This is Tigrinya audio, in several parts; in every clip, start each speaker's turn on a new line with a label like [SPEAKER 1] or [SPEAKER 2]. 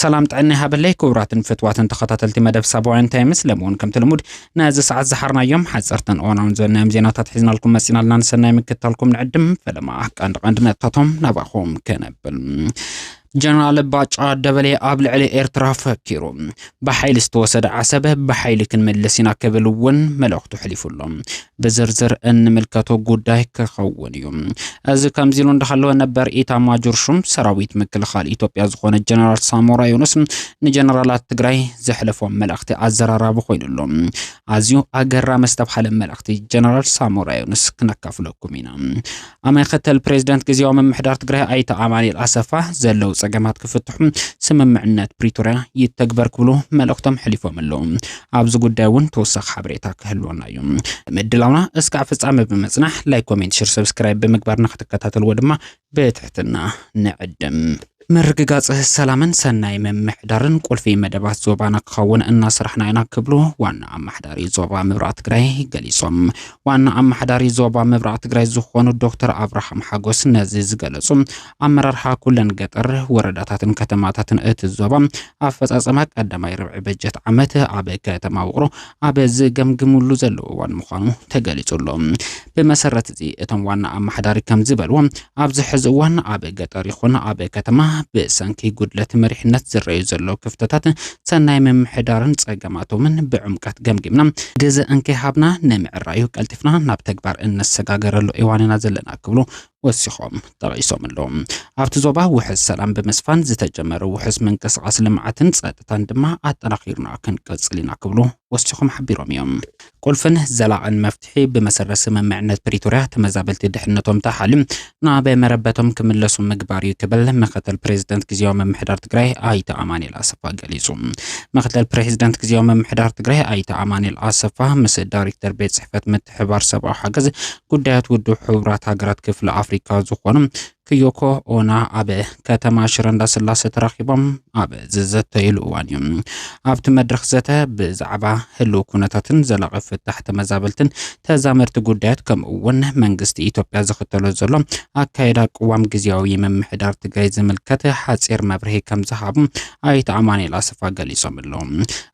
[SPEAKER 1] سلام تعنا هبلي كورات فتوات تخطتلتي مدف سابوعين تايمس لمون كم تلمود نازل ساعات زحرنا يوم حزرتن أونا ونزلنا مزينات حزنا لكم مسينا لنا نسنا مكتلكم نعدم فلما عندنا تطم نباخهم كنبل جنرال باچا دبلي قبل علي إيرترا فكيرو بحيل استوسد عسبه بحيل كنملسينا كبلون ملوختو حليفولهم بزرزر ان ملكاتو قداي كخون يوم از كامزيلون دخلو نبر إيتا ماجورشم سراويت مكلخال إيتوبيا زخون الجنرال سامورا يونس نجنرالات تقراي زحلفو ملختي عزرارا بخوينلهم عزيو أقرى مستبحل ملختي جنرال سامورا يونس كنكافلوكمينا أما يختل بريزيدنت كزيو من محدار تقراي أيتا عمالي الأسفة زلو سجمات كفتحهم سممعنات بريتوريا يتكبر كله ملقتهم حليفهم اللهم عبز قداون توسخ حبريتك هلونا يوم مدلونا اسكع فصعم بمصنح لايك كومنت شير سبسكرايب بمقبرنا تكتاتلوا ودما بتحتنا نعدم مرققاص السلامن سناي ممحدارن قلفي مدبات زوبانا كخون ان سرحنا عنا كبلو وانا محداري زوبا مبرات تግራይ ገሊሶም ዋና አማحداري زوبا مبرات تግራይ ዝኾኑ ዶክተር አብርሃም ሓጎስ ነዚ ዝገለጹም አመራርሓ ኩለን ገጠር ወረዳታትን ከተማታትን እትዞባ አፈጻጸማ ቀዳማይ ርብዒ በጀት ዓመት አበ ከተማ ውቅሮ አበ ዝገምግሙሉ ዘለው ዋን ምዃኑ ተገሊጹሎም በመሰረት እዚ እቶም ዋና አማحداري ከም ዝበልዎ ኣብዚ ሕዚ ዋና አበ ገጠር ይኹን አበ ከተማ بسانكي قدلت مريحنات زرعي زلو كفتتات سناي ممحدارن صقماتومن بعمقات جمجمنا جزء انكي حابنا نمع الرايو قلتفنا ناب تكبار ان السغاغرلو ايواننا زلنا كبلو وسيخوم تغيسوم اللوم عبت زوبا وحس سلام بمسفان زتجمرو وحس منقسقاس لمعتن صدتان دما اطراخيرنا كنقصلينا كبلو وسيخوم حبيروم يوم قلفن زلاعن مفتحي بمسرس ممعنات بريتوريا تمزابلت دحنتهم تحالم نابه مربتهم كملسو مغباري كبل مختل بريزيدنت كزيو ممحدار تግራይ አይተ አማኑኤል አሰፋ ገሊጹ مختل بريزيدنت كزيو ممحدار تግራይ አይተ አማኑኤል አሰፋ ምስ ዳይሬክተር ቤት ጽሕፈት ምትሕባር ሰብአዊ ሓገዝ ጉዳያት ውድብ ሕብራት ሃገራት ክፍለ አፍሪካ ዝኾኑ كيوكو اونا ابي كتما شرندا سلاسة تراخيبهم ابي ززت يلوانيوم ابت مدرخ زتا بزعبا هلو كونتاتن زلاغف تحت مزابلتن تزامرت قدات كم اون منغست ايتوبيا زختلو زلوم اكايدا قوام غزياوي ممحدار تግራይ زملكت حصير مبرهي كم زحابم ايت አማኑኤል አሰፋ ገሊጾም اللوم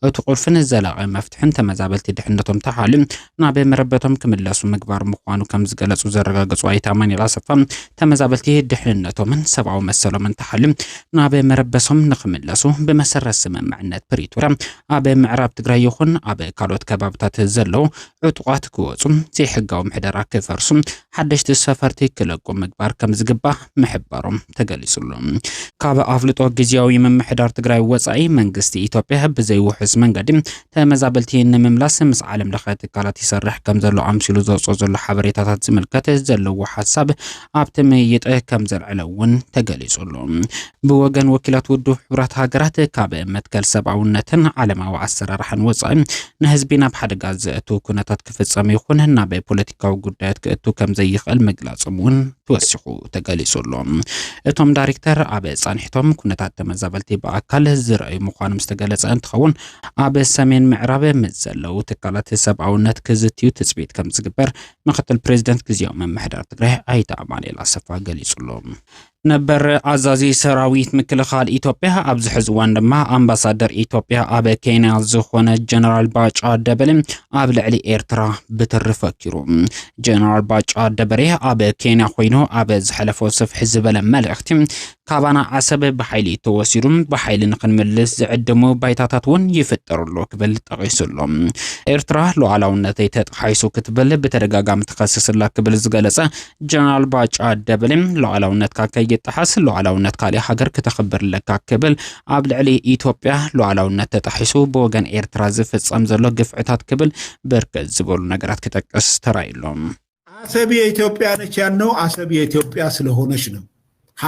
[SPEAKER 1] اتقلفن زلاغ مفتحن تمزابلت دحنتهم تحالم نابي مربتهم كملاسو مغبار مخوانو كم زغلصو زرغاغصو ايت አማኑኤል አሰፋ تمزابلت دحننتو من سبعو مسلو من تحلم نابي مربسهم نخملسو بمسرس ممعنات بريتورا ابي معراب تግራይ ይኹን ابي ካልኦት ከባብታት ዘለው ዕጡቋት ክወጹም ዘይሕጋው ምሕደራ ክፈርሱም ሓደሽቲ ሰፈርቲ ክለቁ ምግባር ከም ዝግባ ምሕባሮም ተገሊጹሎም ካብ አፍልጦ ግዚያዊ ምምሕዳር ትግራይ ወጻኢ መንግስቲ ኢትዮጵያ ብዘይውሕዝ መንገዲ ተመዛበልቲ ንምምላስ ምስ ዓለም ለኸ ትካላት ይሰርሕ ከም ዘሎ ኣምሲሉ ዘውፅኦ ዘሎ ሓበሬታታት ዝምልከት ዘለዎ ሓሳብ ኣብቲ መይጥ كم زرعلون تجلسولهم بوجن وكيلات ودو حبرات هاجرات كابه متكل سبعونتن على ما وعسر رحن وصعم نهزبينا بحد جاز تو كنا تتكفت سميخون هنا ببوليتيكا وجودات كأتو كم زيخ المجلسمون توسخو تجلسولهم اتهم دايركتر عبد صانحتهم كنا تتمزبلتي بأكل زرعي مخان مستجلس أنت خون عبد سمين معربة متزلو تكالات سبعونت كزتيو تثبيت كم زجبر مقتل البريزيدنت كزيوم من محدار تجري أيت أماني الأسفة جلسولهم نبر عزازي سراويت مكلخال إيتوبيا أبز حزوان لما أمباسادر إيتوبيا أبا كينيا زخونة جنرال باچا دبلم أبل علي إيرترا بترفكرو جنرال باچا دبري أبا كينيا خوينو أبا زحلفو صف حزب لمالختم كابانا عسب بحيلي توسيرم بحيل نقن ملس زعدمو بايتاتاتون يفتر له كبل تغيسلهم إيرترا لو علاونتي تتحيسو كتبل بترقاقا متخصص الله كبل زغالسة جنرال باچا دبلم لو علاونت كاكي يتحصل له علاونت كالي حجر كتخبر لك كبل عبد علي إيتوبيا لو علاونت تتحسو بوغن إيرترا زفت صمزلو قفعتات كبل بركز زبول نقرات كتكس ترايلهم
[SPEAKER 2] عسبي إيتوبيا نشانو عسبي إيتوبيا سلهونشنو 100%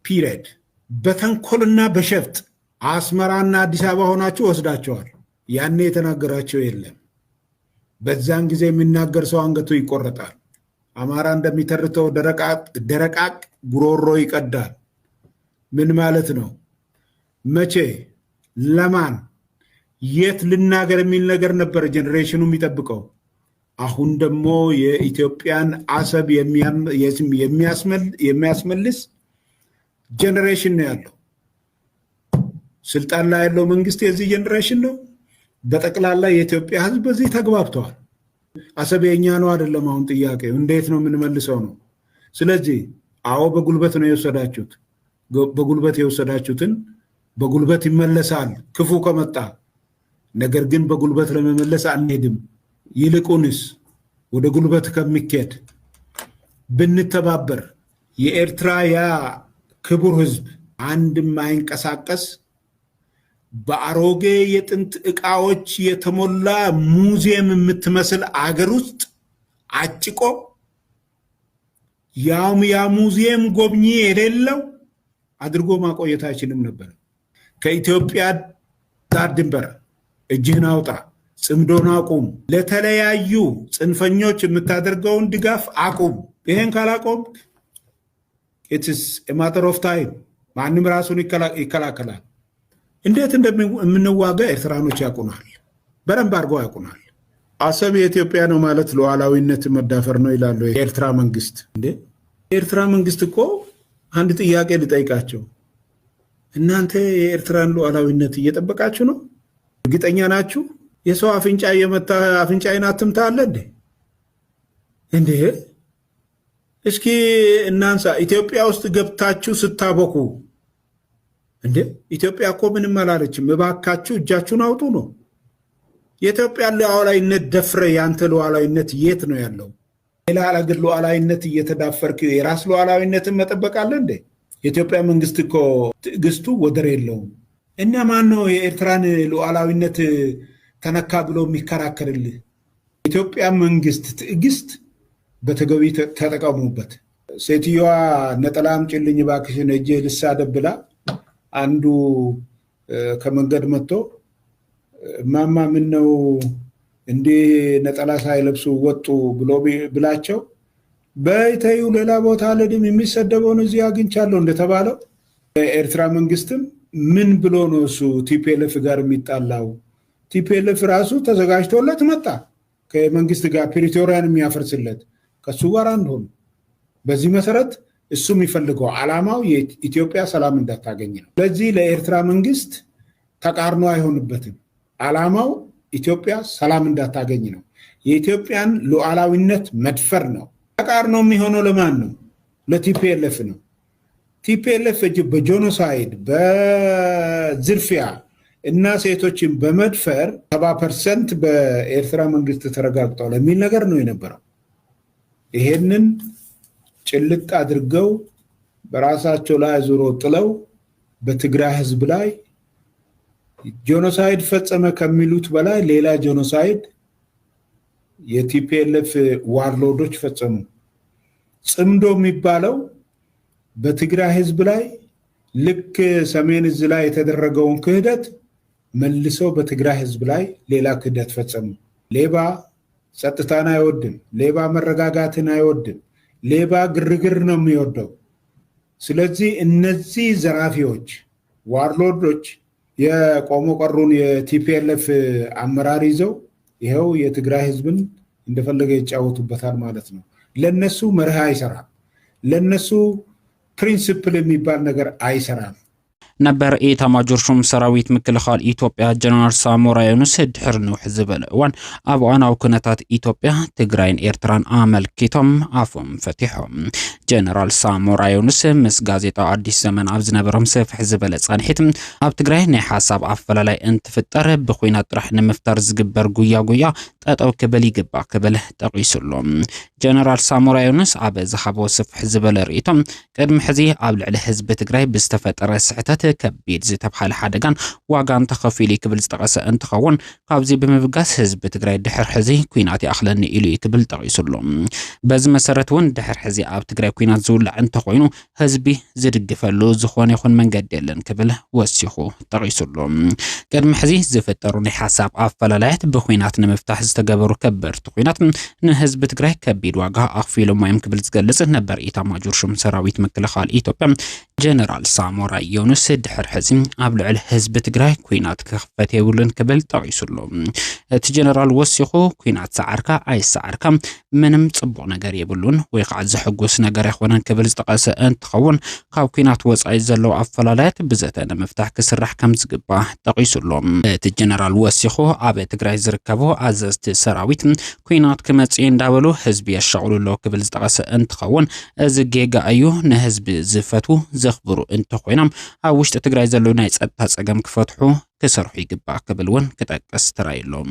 [SPEAKER 2] period بتنكلنا بشفت عسمرانا ديسابا هوناچو وسداچوال ያኔ የተናገራቸው የለም በዛን ጊዜ የሚናገር ሰው አንገቱ ይቆረጣል አማራ እንደሚተርተው ደረቃቅ ጉሮሮ ይቀዳል ምን ማለት ነው መቼ ለማን የት ልናገር የሚል ነገር ነበር ጄኔሬሽኑ የሚጠብቀው አሁን ደግሞ የኢትዮጵያን አሰብ የሚያስመልስ ጄኔሬሽን ነው ያለው ስልጣን ላይ ያለው መንግስት የዚህ ጀነሬሽን ነው። በጠቅላላ የኢትዮጵያ ህዝብ በዚህ ተግባብተዋል። አሰብ የኛ ነው አይደለም። አሁን ጥያቄው እንዴት ነው የምንመልሰው ነው። ስለዚህ አዎ በጉልበት ነው የወሰዳችሁት። በጉልበት የወሰዳችሁትን በጉልበት ይመለሳል ክፉ ከመጣ። ነገር ግን በጉልበት ለመመለስ አንሄድም። ይልቁንስ ወደ ጉልበት ከሚኬድ ብንተባበር የኤርትራ ያ ክቡር ህዝብ አንድም አይንቀሳቀስ በአሮጌ የጥንት ዕቃዎች የተሞላ ሙዚየም የምትመስል አገር ውስጥ አጭቆ ያውም ያ ሙዚየም ጎብኚ የሌለው አድርጎ ማቆየት አይችልም ነበር። ከኢትዮጵያ ዳር ድንበር እጅህን አውጣ፣ ጽምዶን አቁም፣ ለተለያዩ ጽንፈኞች የምታደርገውን ድጋፍ አቁም። ይሄን ካላቆም ኢትስ ኤ ማተር ኦፍ ታይም ማንም ራሱን ይከላከላል። እንዴት እንደምንዋጋ ኤርትራኖች ያውቁናል፣ በደንብ አድርገው ያውቁናል። አሰብ የኢትዮጵያ ነው ማለት ሉዓላዊነት መዳፈር ነው ይላሉ የኤርትራ መንግስት። እንዴ የኤርትራ መንግስት እኮ አንድ ጥያቄ ልጠይቃቸው፣ እናንተ የኤርትራን ሉዓላዊነት እየጠበቃችሁ ነው? እርግጠኛ ናችሁ? የሰው አፍንጫ እየመታ አፍንጫዬን አትምታ አለ እንዴ? እንዴ እስኪ እናንሳ። ኢትዮጵያ ውስጥ ገብታችሁ ስታበኩ እንዴ ኢትዮጵያ እኮ ምንም አላለችም። እባካችሁ እጃችሁን አውጡ ነው። የኢትዮጵያን ሉዓላዊነት ደፍረ ያንተ ሉዓላዊነት የት ነው ያለው? ሌላ አገር ሉዓላዊነት እየተዳፈርክ የራስ ሉዓላዊነትን መጠበቅ አለ እንዴ? የኢትዮጵያ መንግስት እኮ ትዕግስቱ ወደር የለውም። እና ማን ነው የኤርትራን ሉዓላዊነት ተነካ ብሎ የሚከራከርልህ? የኢትዮጵያ መንግስት ትዕግስት በተገቢ ተጠቀሙበት። ሴትዮዋ ነጠላ አምጪልኝ እባክሽን እጄ ልሳደብ ብላ አንዱ ከመንገድ መጥቶ ማማ ምን ነው እንዲህ ነጠላ ሳይለብሱ ወጡ ብሎ ብላቸው በይተዩ ሌላ ቦታ ለድም የሚሰደበውን እዚህ አግኝቻለሁ እንደተባለው ኤርትራ መንግስትም ምን ብሎ ነው እሱ ቲፒኤልኤፍ ጋር የሚጣላው? ቲፒኤልኤፍ ራሱ ተዘጋጅቶለት መጣ ከመንግስት ጋር ፕሪቶሪያን የሚያፈርስለት ከሱ ጋር አንድ ሆኑ። በዚህ መሰረት እሱ የሚፈልገው ዓላማው የኢትዮጵያ ሰላም እንዳታገኝ ነው። ስለዚህ ለኤርትራ መንግስት ተቃርኖ አይሆንበትም። ዓላማው ኢትዮጵያ ሰላም እንዳታገኝ ነው። የኢትዮጵያን ሉዓላዊነት መድፈር ነው። ተቃርኖ የሚሆነው ለማን ነው? ለቲፒኤልኤፍ ነው። ቲፒኤልኤፍ በጄኖሳይድ በዝርፊያ እና ሴቶችን በመድፈር 70% በኤርትራ መንግስት ተረጋግጧል የሚል ነገር ነው የነበረው። ይሄንን ጭልጥ አድርገው በራሳቸው ላይ ዙሮ ጥለው በትግራይ ህዝብ ላይ ጄኖሳይድ ፈጸመ ከሚሉት በላይ ሌላ ጄኖሳይድ የቲፒኤልኤፍ ዋርሎዶች ፈጸሙ። ጽምዶ የሚባለው በትግራይ ህዝብ ላይ ልክ ሰሜን እዝ ላይ የተደረገውን ክህደት መልሰው በትግራይ ህዝብ ላይ ሌላ ክህደት ፈጸሙ። ሌባ ጸጥታን አይወድም። ሌባ መረጋጋትን አይወድም። ሌባ ግርግር ነው የሚወደው። ስለዚህ እነዚህ ዘራፊዎች ዋርሎዶች የቆሞ ቀሩን የቲፒኤልኤፍ አመራር ይዘው ይኸው የትግራይ ህዝብን እንደፈለገ ይጫወቱበታል ማለት ነው። ለነሱ መርህ አይሰራም። ለነሱ ፕሪንሲፕል የሚባል ነገር አይሰራም።
[SPEAKER 1] ነበር ኢታማጆር ሹም ሰራዊት ምክልኻል ኢትዮጵያ ጀነራል ሳሞራ የኑስ ድሕር ንውሕ ዝበለ እዋን ኣብ እዋናዊ ኩነታት ኢትዮጵያ ትግራይን ኤርትራን ኣመልኪቶም ኣፎም ፈቲሖም። ጀነራል ሳሞራ የኑስ ምስ ጋዜጣ አዲስ ዘመን ኣብ ዝነበሮም ሰፍሕ ዝበለ ጸንሒት ኣብ ትግራይ ናይ ሓሳብ ኣፈላላይ እንትፍጠር ብኹናት ጥራሕ ንምፍታር ዝግበር ጉያ ጠጠው ክብል ይግባእ ክብል ጠቂሱሎም። ጀነራል ሳሞራ የኑስ ኣብ ዝሃቦ ሰፍሕ ዝበለ ርእቶም ቅድሚ ሕዚ ኣብ ልዕሊ ህዝቢ ትግራይ ብዝተፈጠረ ስሕተት ከቢድ ዝተብሃለ ሓደጋን ዋጋን ተኸፊሉ ክብል ዝጠቐሰ እንትኸውን ካብዚ ብምብጋስ ህዝቢ ትግራይ ድሕር ሕዚ ኩናት ይኣኽለኒ ኢሉ ክብል ጠቂሱሎም። በዚ መሰረት እውን ድሕር ሕዚ ኣብ ትግራይ ኩናት ዝውላዕ እንተኮይኑ ህዝቢ ዝድግፈሉ ዝኾነ ይኹን መንገዲ የለን ክብል ወሲኹ ጠቂሱሎም። ቅድሚ ሕዚ ዝፍጠሩ ናይ ሓሳብ ኣፈላላያት ብኩናት ንምፍታሕ ዝተገበሩ ከበድቲ ኩናት ንህዝቢ ትግራይ ከቢድ ዋጋ ኣኽፊሎም እዮም ክብል ዝገልጽ ነበር ኢታማጆር ሹም ሰራዊት ምክልኻል ኢትዮጵያ ጀነራል ሳሞራ የኑስ ድሕር ሕዚ ኣብ ልዕሊ ህዝቢ ትግራይ ኩናት ክኽፈት የብሉን ክብል ጠቂሱሎ እቲ ጀነራል ወሲኹ ኩናት ሰዓርካ ኣይሰዓርካ ምንም ጽቡቕ ነገር የብሉን ወይ ከዓ ዝሕጉስ ነገር ኣይኾነን ክብል ዝጠቀሰ እንትኸውን ካብ ኩናት ወጻኢ ዘለው ኣፈላላያት ብዘተ ንምፍታሕ ክስራሕ ከም ዝግባእ ጠቂሱሎ እቲ ጀነራል ወሲኹ ኣብ ትግራይ ዝርከቡ ኣዘዝቲ ሰራዊት ኩናት ክመጽእ እንዳበሉ ህዝቢ የሸቅሉሎ ክብል ዝጠቀሰ እንትኸውን እዚ ጌጋ እዩ ንህዝቢ ዝፈቱ ዘኽብሩ እንተኾይኖም ኣብ ውሽጢ ትግራይ ዘለው ናይ ጸጥታ ጸገም ክፈትሑ ክሰርሑ ይግባእ ክብል እውን ክጠቅስ ተራይሎም